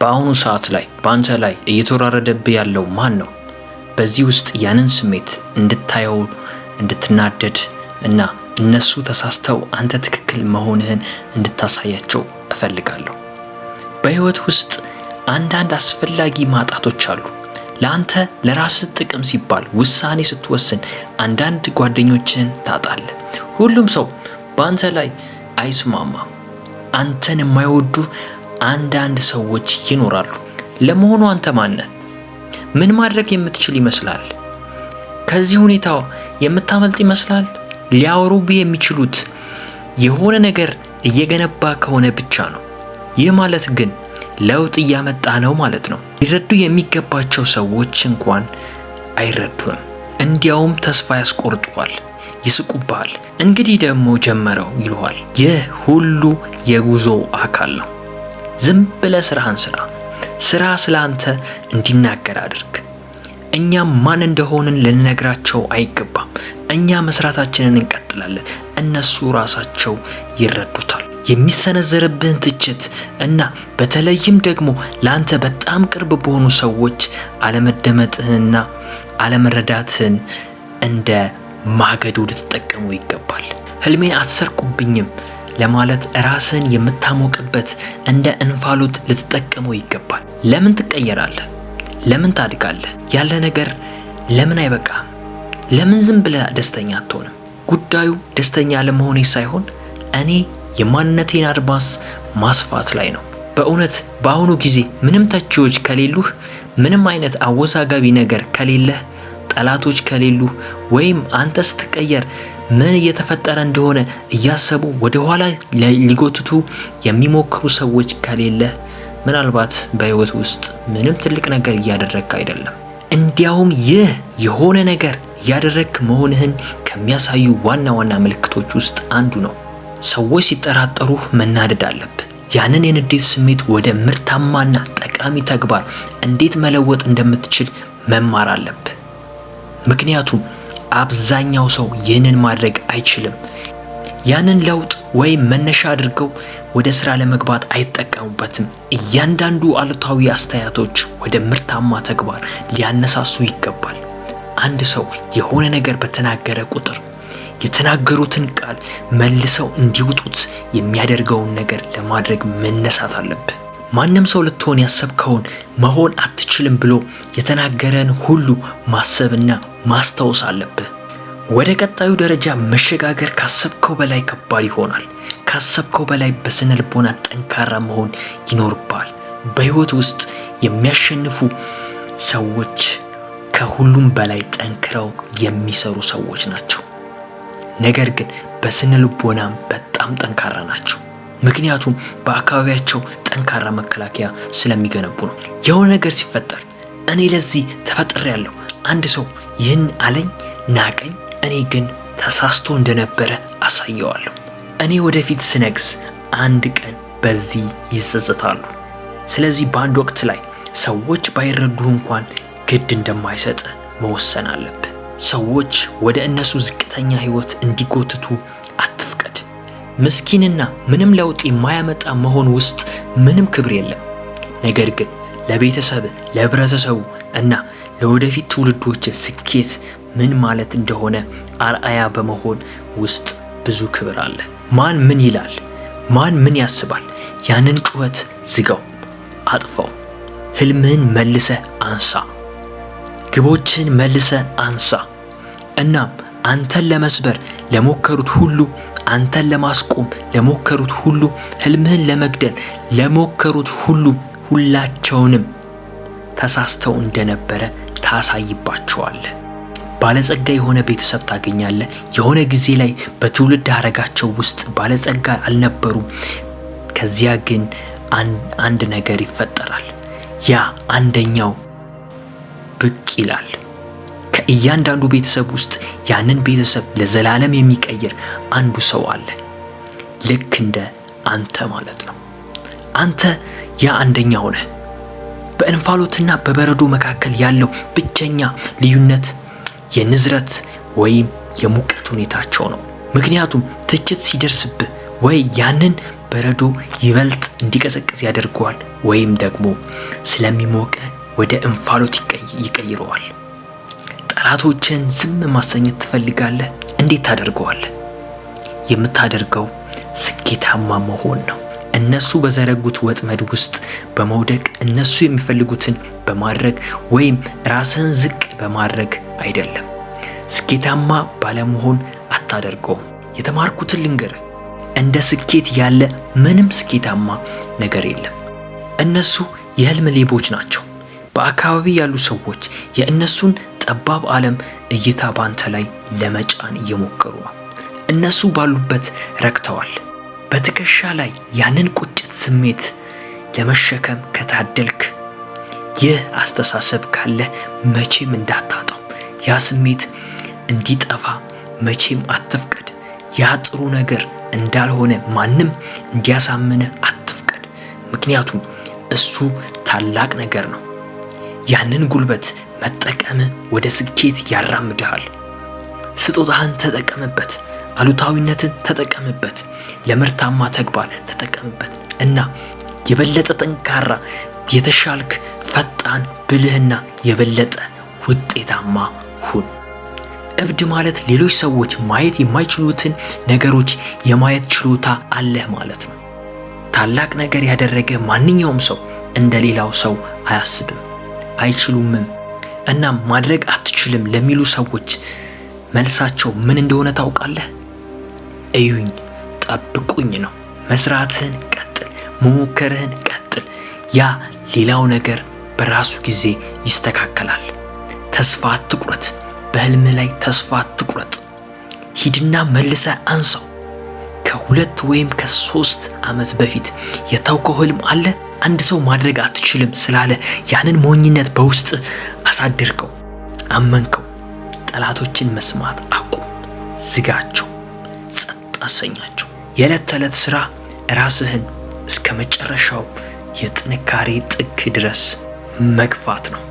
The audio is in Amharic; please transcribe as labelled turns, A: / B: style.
A: በአሁኑ ሰዓት ላይ በአንተ ላይ እየተወራረደብህ ያለው ማን ነው? በዚህ ውስጥ ያንን ስሜት እንድታየው እንድትናደድ እና እነሱ ተሳስተው አንተ ትክክል መሆንህን እንድታሳያቸው እፈልጋለሁ። በህይወት ውስጥ አንዳንድ አስፈላጊ ማጣቶች አሉ። ለአንተ ለራስህ ጥቅም ሲባል ውሳኔ ስትወስን አንዳንድ ጓደኞችን ታጣለህ። ሁሉም ሰው በአንተ ላይ አይስማማም። አንተን የማይወዱ አንዳንድ ሰዎች ይኖራሉ። ለመሆኑ አንተ ማን ነህ? ምን ማድረግ የምትችል ይመስላል? ከዚህ ሁኔታ የምታመልጥ ይመስላል? ሊያወሩብህ የሚችሉት የሆነ ነገር እየገነባ ከሆነ ብቻ ነው። ይህ ማለት ግን ለውጥ እያመጣ ነው ማለት ነው። ሊረዱ የሚገባቸው ሰዎች እንኳን አይረዱም። እንዲያውም ተስፋ ያስቆርጡሃል፣ ይስቁብሃል። እንግዲህ ደግሞ ጀመረው ይሉሃል። ይህ ሁሉ የጉዞ አካል ነው። ዝም ብለህ ስራህን ስራ። ስራ ስላንተ እንዲናገር አድርግ። እኛም ማን እንደሆንን ልንነግራቸው አይገባም። እኛ መስራታችንን እንቀጥላለን። እነሱ ራሳቸው ይረዱታል። የሚሰነዘርብህን ትችት እና በተለይም ደግሞ ለአንተ በጣም ቅርብ በሆኑ ሰዎች አለመደመጥህንና አለመረዳትህን እንደ ማገዶ ልትጠቀሙ ይገባል። ህልሜን አትሰርቁብኝም ለማለት ራስን የምታሞቅበት እንደ እንፋሎት ልትጠቀመው ይገባል። ለምን ትቀየራለህ? ለምን ታድጋለህ? ያለ ነገር ለምን አይበቃም? ለምን ዝም ብለህ ደስተኛ አትሆንም? ጉዳዩ ደስተኛ ለመሆኔ ሳይሆን እኔ የማንነቴን አድማስ ማስፋት ላይ ነው። በእውነት በአሁኑ ጊዜ ምንም ተቺዎች ከሌሉህ፣ ምንም አይነት አወዛጋቢ ነገር ከሌለህ፣ ጠላቶች ከሌሉህ ወይም አንተ ስትቀየር ምን እየተፈጠረ እንደሆነ እያሰቡ ወደ ኋላ ሊጎትቱ የሚሞክሩ ሰዎች ከሌለህ ምናልባት በህይወት ውስጥ ምንም ትልቅ ነገር እያደረግክ አይደለም። እንዲያውም ይህ የሆነ ነገር እያደረግክ መሆንህን ከሚያሳዩ ዋና ዋና ምልክቶች ውስጥ አንዱ ነው። ሰዎች ሲጠራጠሩህ መናደድ አለብህ። ያንን የንዴት ስሜት ወደ ምርታማና ጠቃሚ ተግባር እንዴት መለወጥ እንደምትችል መማር አለብህ። ምክንያቱም አብዛኛው ሰው ይህንን ማድረግ አይችልም። ያንን ለውጥ ወይም መነሻ አድርገው ወደ ስራ ለመግባት አይጠቀሙበትም። እያንዳንዱ አሉታዊ አስተያየቶች ወደ ምርታማ ተግባር ሊያነሳሱ ይገባል። አንድ ሰው የሆነ ነገር በተናገረ ቁጥር የተናገሩትን ቃል መልሰው እንዲውጡት የሚያደርገውን ነገር ለማድረግ መነሳት አለብህ። ማንም ሰው ልትሆን ያሰብከውን መሆን አትችልም ብሎ የተናገረን ሁሉ ማሰብና ማስታወስ አለብህ። ወደ ቀጣዩ ደረጃ መሸጋገር ካሰብከው በላይ ከባድ ይሆናል። ካሰብከው በላይ በስነ ልቦና ጠንካራ መሆን ይኖርብሃል። በህይወት ውስጥ የሚያሸንፉ ሰዎች ከሁሉም በላይ ጠንክረው የሚሰሩ ሰዎች ናቸው። ነገር ግን በስነ ልቦናም በጣም ጠንካራ ናቸው። ምክንያቱም በአካባቢያቸው ጠንካራ መከላከያ ስለሚገነቡ ነው። የሆነ ነገር ሲፈጠር እኔ ለዚህ ተፈጥሬያለሁ፣ አንድ ሰው ይህን አለኝ፣ ናቀኝ፣ እኔ ግን ተሳስቶ እንደነበረ አሳየዋለሁ። እኔ ወደፊት ስነግስ አንድ ቀን በዚህ ይጸጸታሉ። ስለዚህ በአንድ ወቅት ላይ ሰዎች ባይረዱህ እንኳን ግድ እንደማይሰጥ መወሰን አለብህ። ሰዎች ወደ እነሱ ዝቅተኛ ህይወት እንዲጎትቱ አትፍቀድ። ምስኪንና ምንም ለውጥ የማያመጣ መሆን ውስጥ ምንም ክብር የለም። ነገር ግን ለቤተሰብ፣ ለህብረተሰቡ እና ለወደፊት ትውልዶች ስኬት ምን ማለት እንደሆነ አርአያ በመሆን ውስጥ ብዙ ክብር አለ። ማን ምን ይላል? ማን ምን ያስባል? ያንን ጩኸት ዝጋው፣ አጥፋው። ህልምህን መልሰህ አንሳ። ግቦችን መልሰህ አንሳ። እናም አንተን ለመስበር ለሞከሩት ሁሉ፣ አንተን ለማስቆም ለሞከሩት ሁሉ፣ ህልምህን ለመግደል ለሞከሩት ሁሉ ሁላቸውንም ተሳስተው እንደነበረ ታሳይባቸዋለህ። ባለጸጋ የሆነ ቤተሰብ ታገኛለህ። የሆነ ጊዜ ላይ በትውልድ ሐረጋቸው ውስጥ ባለጸጋ አልነበሩም። ከዚያ ግን አንድ ነገር ይፈጠራል። ያ አንደኛው ብቅ ይላል። ከእያንዳንዱ ቤተሰብ ውስጥ ያንን ቤተሰብ ለዘላለም የሚቀይር አንዱ ሰው አለ። ልክ እንደ አንተ ማለት ነው። አንተ ያ አንደኛው ነህ። በእንፋሎትና በበረዶ መካከል ያለው ብቸኛ ልዩነት የንዝረት ወይም የሙቀት ሁኔታቸው ነው። ምክንያቱም ትችት ሲደርስብህ ወይ ያንን በረዶ ይበልጥ እንዲቀዘቅዝ ያደርገዋል፣ ወይም ደግሞ ስለሚሞቅ ወደ እንፋሎት ይቀይረዋል። ጠላቶችን ዝም ማሰኘት ትፈልጋለህ? እንዴት ታደርገዋለህ? የምታደርገው ስኬታማ መሆን ነው። እነሱ በዘረጉት ወጥመድ ውስጥ በመውደቅ እነሱ የሚፈልጉትን በማድረግ ወይም ራስህን ዝቅ በማድረግ አይደለም። ስኬታማ ባለመሆን አታደርገውም። የተማርኩትን ልንገርህ፣ እንደ ስኬት ያለ ምንም ስኬታማ ነገር የለም። እነሱ የህልም ሌቦች ናቸው። በአካባቢ ያሉ ሰዎች የእነሱን ጠባብ ዓለም እይታ ባንተ ላይ ለመጫን እየሞከሩ ነው። እነሱ ባሉበት ረክተዋል። በትከሻ ላይ ያንን ቁጭት ስሜት ለመሸከም ከታደልክ፣ ይህ አስተሳሰብ ካለ መቼም እንዳታጣው። ያ ስሜት እንዲጠፋ መቼም አትፍቀድ። ያ ጥሩ ነገር እንዳልሆነ ማንም እንዲያሳምንህ አትፍቀድ። ምክንያቱም እሱ ታላቅ ነገር ነው። ያንን ጉልበት መጠቀም ወደ ስኬት ያራምድሃል። ስጦታህን ተጠቀምበት። አሉታዊነትን ተጠቀምበት። ለምርታማ ተግባር ተጠቀምበት እና የበለጠ ጠንካራ፣ የተሻልክ፣ ፈጣን፣ ብልህና የበለጠ ውጤታማ ሁን። እብድ ማለት ሌሎች ሰዎች ማየት የማይችሉትን ነገሮች የማየት ችሎታ አለህ ማለት ነው። ታላቅ ነገር ያደረገ ማንኛውም ሰው እንደሌላው ሰው አያስብም፣ አይችሉምም። እናም ማድረግ አትችልም ለሚሉ ሰዎች መልሳቸው ምን እንደሆነ ታውቃለህ? እዩኝ፣ ጠብቁኝ ነው። መስራትህን ቀጥል፣ መሞከርህን ቀጥል። ያ ሌላው ነገር በራሱ ጊዜ ይስተካከላል። ተስፋ አትቁረጥ። በህልም ላይ ተስፋ አትቁረጥ። ሂድና መልሰህ አንሳው። ከ2 ወይም ከ3 ዓመት በፊት የተውከው ህልም አለ። አንድ ሰው ማድረግ አትችልም ስላለ ያንን ሞኝነት በውስጥ አሳድርከው፣ አመንከው። ጠላቶችን መስማት አቁም፣ ዝጋቸው፣ ጸጥ አሰኛቸው። የዕለት ተዕለት ሥራ ራስህን እስከ መጨረሻው የጥንካሬ ጥግ ድረስ መግፋት ነው።